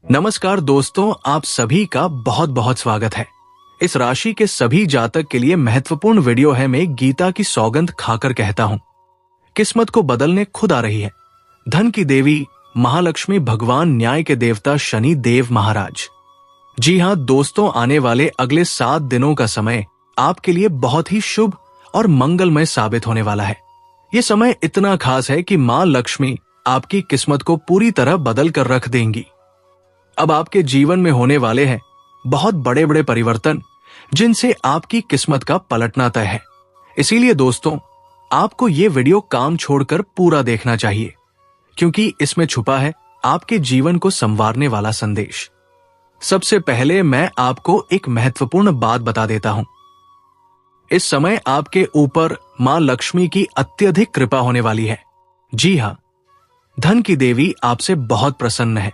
नमस्कार दोस्तों, आप सभी का बहुत बहुत स्वागत है। इस राशि के सभी जातक के लिए महत्वपूर्ण वीडियो है। मैं गीता की सौगंध खाकर कहता हूँ, किस्मत को बदलने खुद आ रही है। धन की देवी महालक्ष्मी, भगवान न्याय के देवता शनि देव महाराज। जी हाँ दोस्तों, आने वाले अगले 7 दिनों का समय आपके लिए बहुत ही शुभ और मंगलमय साबित होने वाला है। ये समय इतना खास है कि माँ लक्ष्मी आपकी किस्मत को पूरी तरह बदल कर रख देंगी। अब आपके जीवन में होने वाले हैं बहुत बड़े बड़े परिवर्तन, जिनसे आपकी किस्मत का पलटना तय है। इसीलिए दोस्तों, आपको ये वीडियो काम छोड़कर पूरा देखना चाहिए, क्योंकि इसमें छुपा है आपके जीवन को संवारने वाला संदेश। सबसे पहले मैं आपको एक महत्वपूर्ण बात बता देता हूं। इस समय आपके ऊपर मां लक्ष्मी की अत्यधिक कृपा होने वाली है। जी हां, धन की देवी आपसे बहुत प्रसन्न है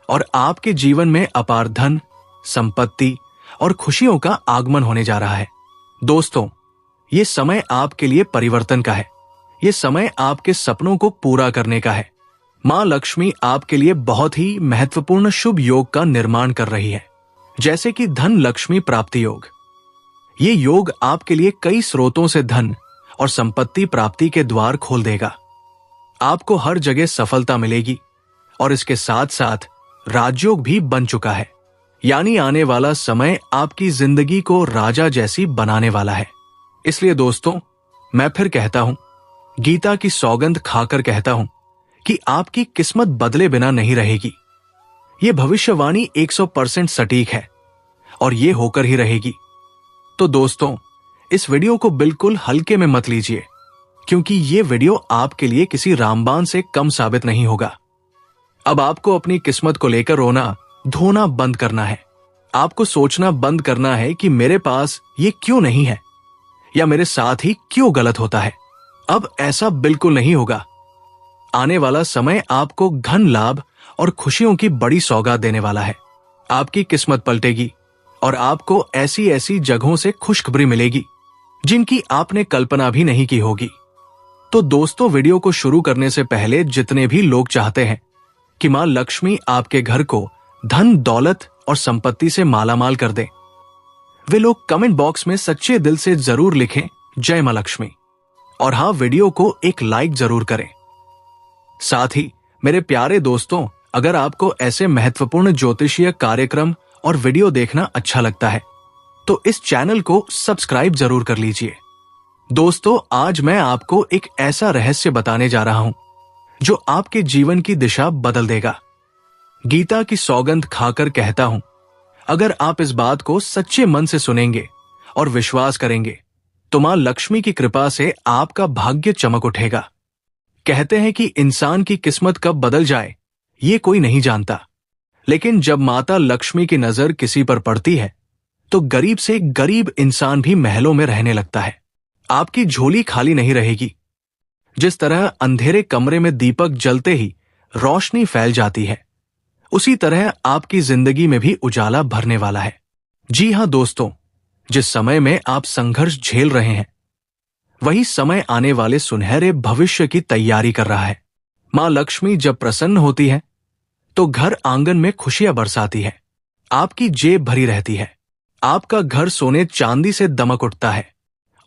और आपके जीवन में अपार धन, संपत्ति और खुशियों का आगमन होने जा रहा है। दोस्तों, ये समय आपके लिए परिवर्तन का है। ये समय आपके सपनों को पूरा करने का है। मां लक्ष्मी आपके लिए बहुत ही महत्वपूर्ण शुभ योग का निर्माण कर रही है, जैसे कि धन लक्ष्मी प्राप्ति योग। ये योग आपके लिए कई स्रोतों से धन और संपत्ति प्राप्ति के द्वार खोल देगा। आपको हर जगह सफलता मिलेगी और इसके साथ साथ राजयोग भी बन चुका है। यानी आने वाला समय आपकी जिंदगी को राजा जैसी बनाने वाला है। इसलिए दोस्तों, मैं फिर कहता हूं, गीता की सौगंध खाकर कहता हूं कि आपकी किस्मत बदले बिना नहीं रहेगी। ये भविष्यवाणी 100% सटीक है और ये होकर ही रहेगी। तो दोस्तों, इस वीडियो को बिल्कुल हल्के में मत लीजिए, क्योंकि ये वीडियो आपके लिए किसी रामबाण से कम साबित नहीं होगा। अब आपको अपनी किस्मत को लेकर रोना धोना बंद करना है। आपको सोचना बंद करना है कि मेरे पास ये क्यों नहीं है या मेरे साथ ही क्यों गलत होता है। अब ऐसा बिल्कुल नहीं होगा। आने वाला समय आपको धन लाभ और खुशियों की बड़ी सौगात देने वाला है। आपकी किस्मत पलटेगी और आपको ऐसी ऐसी जगहों से खुशखबरी मिलेगी जिनकी आपने कल्पना भी नहीं की होगी। तो दोस्तों, वीडियो को शुरू करने से पहले जितने भी लोग चाहते हैं कि मां लक्ष्मी आपके घर को धन, दौलत और संपत्ति से मालामाल कर दे, वे लोग कमेंट बॉक्स में सच्चे दिल से जरूर लिखें जय मां लक्ष्मी। और हाँ, वीडियो को एक लाइक जरूर करें। साथ ही मेरे प्यारे दोस्तों, अगर आपको ऐसे महत्वपूर्ण ज्योतिषीय कार्यक्रम और वीडियो देखना अच्छा लगता है तो इस चैनल को सब्सक्राइब जरूर कर लीजिए। दोस्तों, आज मैं आपको एक ऐसा रहस्य बताने जा रहा हूं जो आपके जीवन की दिशा बदल देगा। गीता की सौगंध खाकर कहता हूं, अगर आप इस बात को सच्चे मन से सुनेंगे और विश्वास करेंगे तो मां लक्ष्मी की कृपा से आपका भाग्य चमक उठेगा। कहते हैं कि इंसान की किस्मत कब बदल जाए ये कोई नहीं जानता, लेकिन जब माता लक्ष्मी की नजर किसी पर पड़ती है तो गरीब से गरीब इंसान भी महलों में रहने लगता है। आपकी झोली खाली नहीं रहेगी। जिस तरह अंधेरे कमरे में दीपक जलते ही रोशनी फैल जाती है, उसी तरह आपकी जिंदगी में भी उजाला भरने वाला है। जी हां दोस्तों, जिस समय में आप संघर्ष झेल रहे हैं, वही समय आने वाले सुनहरे भविष्य की तैयारी कर रहा है। मां लक्ष्मी जब प्रसन्न होती है तो घर आंगन में खुशियां बरसाती है। आपकी जेब भरी रहती है। आपका घर सोने चांदी से दमक उठता है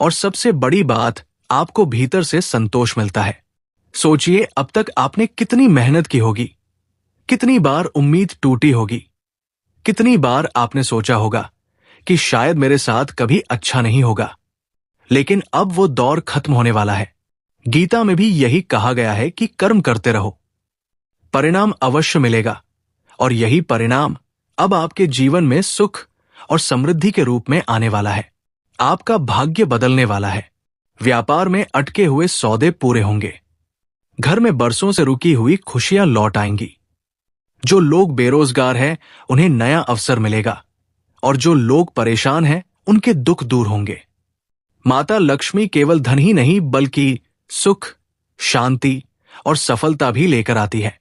और सबसे बड़ी बात, आपको भीतर से संतोष मिलता है। सोचिए, अब तक आपने कितनी मेहनत की होगी, कितनी बार उम्मीद टूटी होगी, कितनी बार आपने सोचा होगा कि शायद मेरे साथ कभी अच्छा नहीं होगा, लेकिन अब वो दौर खत्म होने वाला है। गीता में भी यही कहा गया है कि कर्म करते रहो, परिणाम अवश्य मिलेगा। और यही परिणाम अब आपके जीवन में सुख और समृद्धि के रूप में आने वाला है। आपका भाग्य बदलने वाला है। व्यापार में अटके हुए सौदे पूरे होंगे। घर में बरसों से रुकी हुई खुशियां लौट आएंगी। जो लोग बेरोजगार हैं उन्हें नया अवसर मिलेगा और जो लोग परेशान हैं उनके दुख दूर होंगे। माता लक्ष्मी केवल धन ही नहीं बल्कि सुख, शांति और सफलता भी लेकर आती है।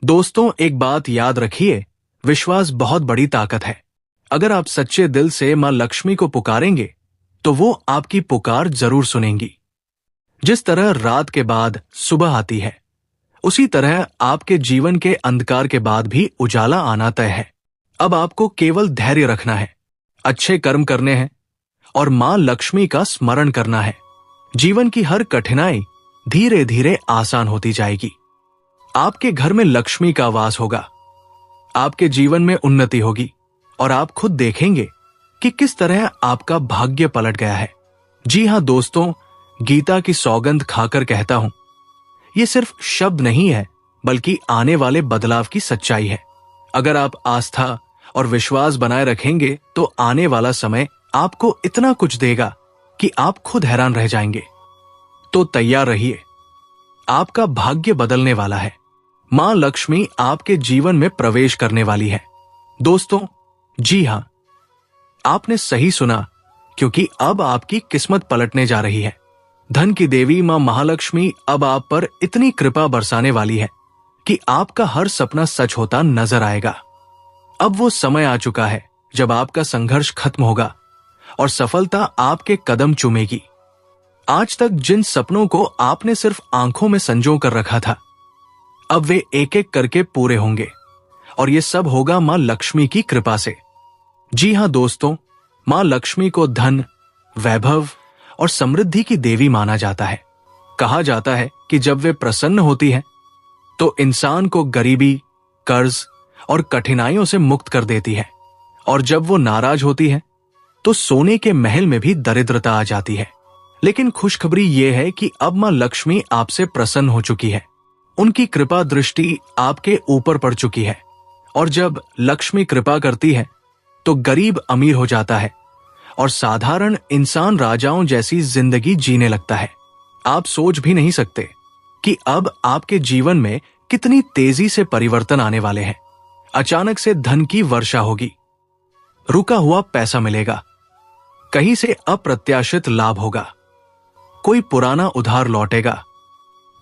दोस्तों, एक बात याद रखिए, विश्वास बहुत बड़ी ताकत है। अगर आप सच्चे दिल से मां लक्ष्मी को पुकारेंगे तो वो आपकी पुकार जरूर सुनेंगी। जिस तरह रात के बाद सुबह आती है, उसी तरह आपके जीवन के अंधकार के बाद भी उजाला आना तय है। अब आपको केवल धैर्य रखना है, अच्छे कर्म करने हैं और मां लक्ष्मी का स्मरण करना है। जीवन की हर कठिनाई धीरे धीरे आसान होती जाएगी। आपके घर में लक्ष्मी का वास होगा, आपके जीवन में उन्नति होगी और आप खुद देखेंगे कि किस तरह आपका भाग्य पलट गया है। जी हां दोस्तों, गीता की सौगंध खाकर कहता हूं, ये सिर्फ शब्द नहीं है बल्कि आने वाले बदलाव की सच्चाई है। अगर आप आस्था और विश्वास बनाए रखेंगे तो आने वाला समय आपको इतना कुछ देगा कि आप खुद हैरान रह जाएंगे। तो तैयार रहिए, आपका भाग्य बदलने वाला है। मां लक्ष्मी आपके जीवन में प्रवेश करने वाली है। दोस्तों, जी हां, आपने सही सुना, क्योंकि अब आपकी किस्मत पलटने जा रही है। धन की देवी मां महालक्ष्मी अब आप पर इतनी कृपा बरसाने वाली है कि आपका हर सपना सच होता नजर आएगा। अब वो समय आ चुका है जब आपका संघर्ष खत्म होगा और सफलता आपके कदम चूमेगी। आज तक जिन सपनों को आपने सिर्फ आंखों में संजो कर रखा था, अब वे एक एक करके पूरे होंगे और ये सब होगा मां लक्ष्मी की कृपा से। जी हां दोस्तों, मां लक्ष्मी को धन, वैभव और समृद्धि की देवी माना जाता है। कहा जाता है कि जब वे प्रसन्न होती हैं तो इंसान को गरीबी, कर्ज और कठिनाइयों से मुक्त कर देती है, और जब वो नाराज होती है तो सोने के महल में भी दरिद्रता आ जाती है। लेकिन खुशखबरी ये है कि अब मां लक्ष्मी आपसे प्रसन्न हो चुकी है। उनकी कृपा दृष्टि आपके ऊपर पड़ चुकी है, और जब लक्ष्मी कृपा करती है तो गरीब अमीर हो जाता है और साधारण इंसान राजाओं जैसी जिंदगी जीने लगता है। आप सोच भी नहीं सकते कि अब आपके जीवन में कितनी तेजी से परिवर्तन आने वाले हैं। अचानक से धन की वर्षा होगी, रुका हुआ पैसा मिलेगा, कहीं से अप्रत्याशित लाभ होगा, कोई पुराना उधार लौटेगा,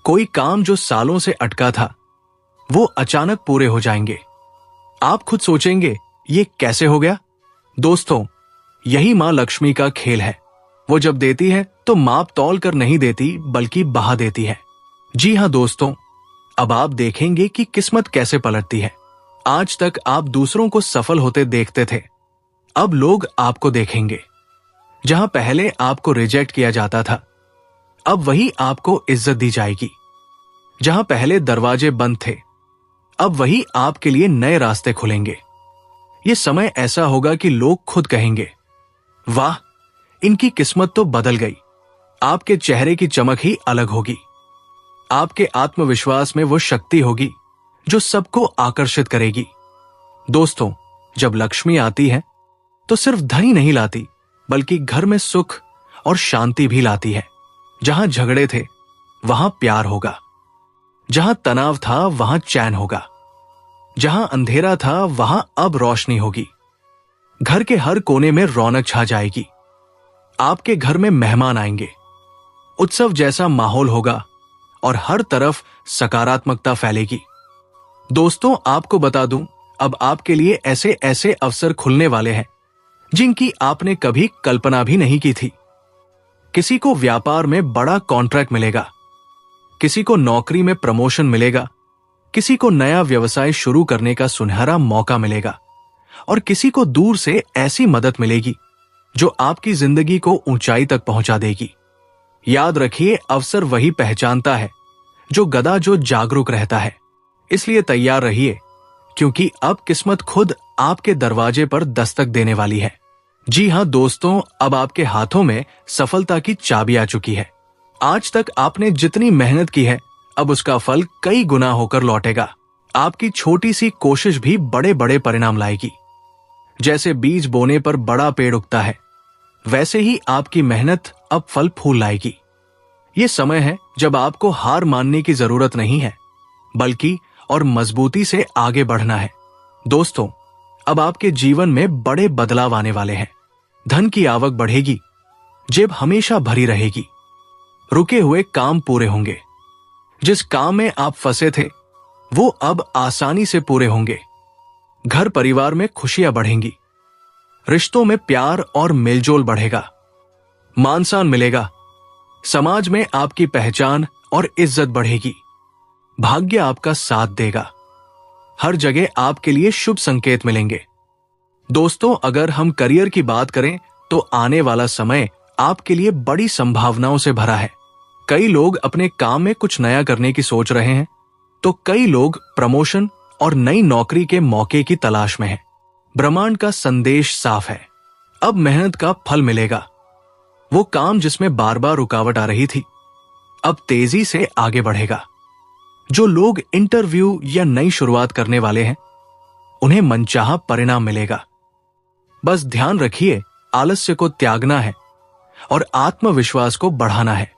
कोई काम जो सालों से अटका था वो अचानक पूरे हो जाएंगे। आप खुद सोचेंगे, ये कैसे हो गया? दोस्तों, यही मां लक्ष्मी का खेल है। वो जब देती है तो माप तौल कर नहीं देती बल्कि बहा देती है। जी हां दोस्तों, अब आप देखेंगे कि किस्मत कैसे पलटती है। आज तक आप दूसरों को सफल होते देखते थे, अब लोग आपको देखेंगे। जहां पहले आपको रिजेक्ट किया जाता था, अब वही आपको इज्जत दी जाएगी। जहां पहले दरवाजे बंद थे, अब वही आपके लिए नए रास्ते खुलेंगे। ये समय ऐसा होगा कि लोग खुद कहेंगे, वाह, इनकी किस्मत तो बदल गई। आपके चेहरे की चमक ही अलग होगी। आपके आत्मविश्वास में वो शक्ति होगी जो सबको आकर्षित करेगी। दोस्तों, जब लक्ष्मी आती है तो सिर्फ धन ही नहीं लाती बल्कि घर में सुख और शांति भी लाती है। जहां झगड़े थे वहां प्यार होगा, जहां तनाव था वहां चैन होगा, जहां अंधेरा था वहां अब रोशनी होगी। घर के हर कोने में रौनक छा जाएगी। आपके घर में मेहमान आएंगे, उत्सव जैसा माहौल होगा और हर तरफ सकारात्मकता फैलेगी। दोस्तों, आपको बता दूं, अब आपके लिए ऐसे ऐसे अवसर खुलने वाले हैं जिनकी आपने कभी कल्पना भी नहीं की थी। किसी को व्यापार में बड़ा कॉन्ट्रैक्ट मिलेगा, किसी को नौकरी में प्रमोशन मिलेगा, किसी को नया व्यवसाय शुरू करने का सुनहरा मौका मिलेगा और किसी को दूर से ऐसी मदद मिलेगी जो आपकी जिंदगी को ऊंचाई तक पहुंचा देगी। याद रखिए, अवसर वही पहचानता है जो गधा जो जागरूक रहता है। इसलिए तैयार रहिए, क्योंकि अब किस्मत खुद आपके दरवाजे पर दस्तक देने वाली है। जी हां दोस्तों, अब आपके हाथों में सफलता की चाबी आ चुकी है। आज तक आपने जितनी मेहनत की है, अब उसका फल कई गुना होकर लौटेगा। आपकी छोटी सी कोशिश भी बड़े बड़े परिणाम लाएगी। जैसे बीज बोने पर बड़ा पेड़ उगता है, वैसे ही आपकी मेहनत अब फल फूल लाएगी। ये समय है जब आपको हार मानने की जरूरत नहीं है, बल्कि और मजबूती से आगे बढ़ना है। दोस्तों, अब आपके जीवन में बड़े बदलाव आने वाले हैं। धन की आवक बढ़ेगी, जेब हमेशा भरी रहेगी, रुके हुए काम पूरे होंगे, जिस काम में आप फंसे थे वो अब आसानी से पूरे होंगे। घर परिवार में खुशियां बढ़ेंगी, रिश्तों में प्यार और मेलजोल बढ़ेगा, मान सम्मान मिलेगा, समाज में आपकी पहचान और इज्जत बढ़ेगी। भाग्य आपका साथ देगा। हर जगह आपके लिए शुभ संकेत मिलेंगे। दोस्तों, अगर हम करियर की बात करें तो आने वाला समय आपके लिए बड़ी संभावनाओं से भरा है। कई लोग अपने काम में कुछ नया करने की सोच रहे हैं, तो कई लोग प्रमोशन और नई नौकरी के मौके की तलाश में हैं। ब्रह्मांड का संदेश साफ है, अब मेहनत का फल मिलेगा। वो काम जिसमें बार बार रुकावट आ रही थी, अब तेजी से आगे बढ़ेगा। जो लोग इंटरव्यू या नई शुरुआत करने वाले हैं, उन्हें मनचाहा परिणाम मिलेगा। बस ध्यान रखिए, आलस्य को त्यागना है और आत्मविश्वास को बढ़ाना है।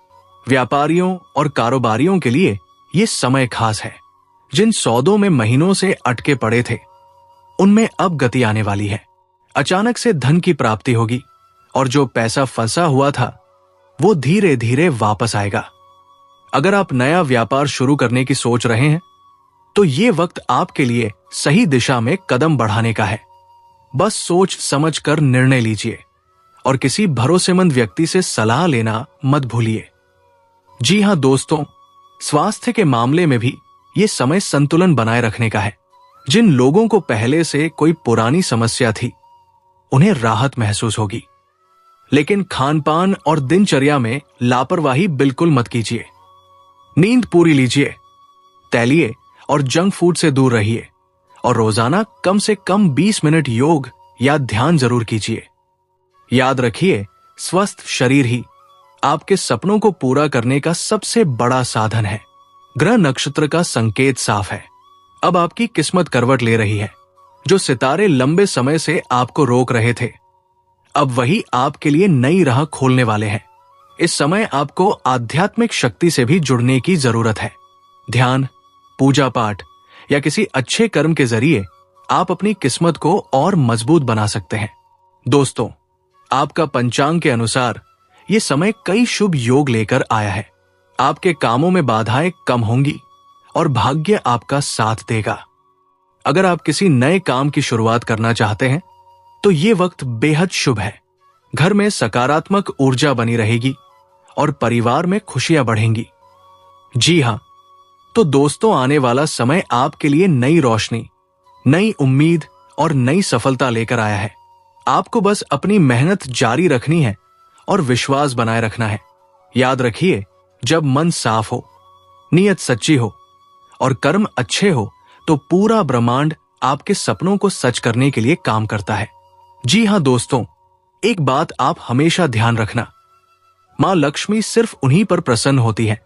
व्यापारियों और कारोबारियों के लिए यह समय खास है। जिन सौदों में महीनों से अटके पड़े थे, उनमें अब गति आने वाली है। अचानक से धन की प्राप्ति होगी और जो पैसा फंसा हुआ था, वो धीरे धीरे वापस आएगा। अगर आप नया व्यापार शुरू करने की सोच रहे हैं, तो ये वक्त आपके लिए सही दिशा में कदम बढ़ाने का है। बस सोच समझ कर निर्णय लीजिए और किसी भरोसेमंद व्यक्ति से सलाह लेना मत भूलिए। जी हां दोस्तों, स्वास्थ्य के मामले में भी ये समय संतुलन बनाए रखने का है। जिन लोगों को पहले से कोई पुरानी समस्या थी, उन्हें राहत महसूस होगी। लेकिन खानपान और दिनचर्या में लापरवाही बिल्कुल मत कीजिए। नींद पूरी लीजिए, तैलिए और जंक फूड से दूर रहिए और रोजाना कम से कम 20 मिनट योग या ध्यान जरूर कीजिए। याद रखिए, स्वस्थ शरीर ही आपके सपनों को पूरा करने का सबसे बड़ा साधन है। ग्रह नक्षत्र का संकेत साफ है, अब आपकी किस्मत करवट ले रही है। जो सितारे लंबे समय से आपको रोक रहे थे, अब वही आपके लिए नई राह खोलने वाले हैं। इस समय आपको आध्यात्मिक शक्ति से भी जुड़ने की जरूरत है। ध्यान, पूजा पाठ या किसी अच्छे कर्म के जरिए आप अपनी किस्मत को और मजबूत बना सकते हैं। दोस्तों, आपका पंचांग के अनुसार ये समय कई शुभ योग लेकर आया है। आपके कामों में बाधाएं कम होंगी और भाग्य आपका साथ देगा। अगर आप किसी नए काम की शुरुआत करना चाहते हैं, तो ये वक्त बेहद शुभ है। घर में सकारात्मक ऊर्जा बनी रहेगी और परिवार में खुशियां बढ़ेंगी। जी हां, तो दोस्तों, आने वाला समय आपके लिए नई रोशनी, नई उम्मीद और नई सफलता लेकर आया है। आपको बस अपनी मेहनत जारी रखनी है और विश्वास बनाए रखना है। याद रखिए, जब मन साफ हो, नीयत सच्ची हो और कर्म अच्छे हो, तो पूरा ब्रह्मांड आपके सपनों को सच करने के लिए काम करता है। जी हां दोस्तों, एक बात आप हमेशा ध्यान रखना, मां लक्ष्मी सिर्फ उन्हीं पर प्रसन्न होती है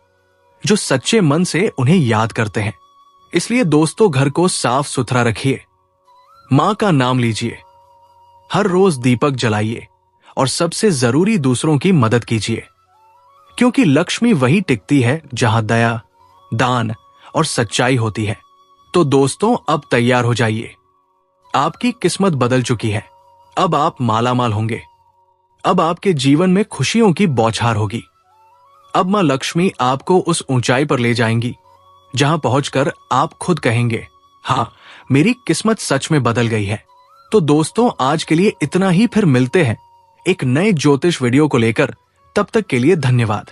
जो सच्चे मन से उन्हें याद करते हैं। इसलिए दोस्तों, घर को साफ सुथरा रखिए, मां का नाम लीजिए, हर रोज दीपक जलाइए और सबसे जरूरी दूसरों की मदद कीजिए, क्योंकि लक्ष्मी वही टिकती है जहां दया, दान और सच्चाई होती है। तो दोस्तों, अब तैयार हो जाइए, आपकी किस्मत बदल चुकी है। अब आप मालामाल होंगे। अब आपके जीवन में खुशियों की बौछार होगी। अब मां लक्ष्मी आपको उस ऊंचाई पर ले जाएंगी जहां पहुंचकर आप खुद कहेंगे, हां, मेरी किस्मत सच में बदल गई है। तो दोस्तों, आज के लिए इतना ही। फिर मिलते हैं एक नए ज्योतिष वीडियो को लेकर। तब तक के लिए धन्यवाद।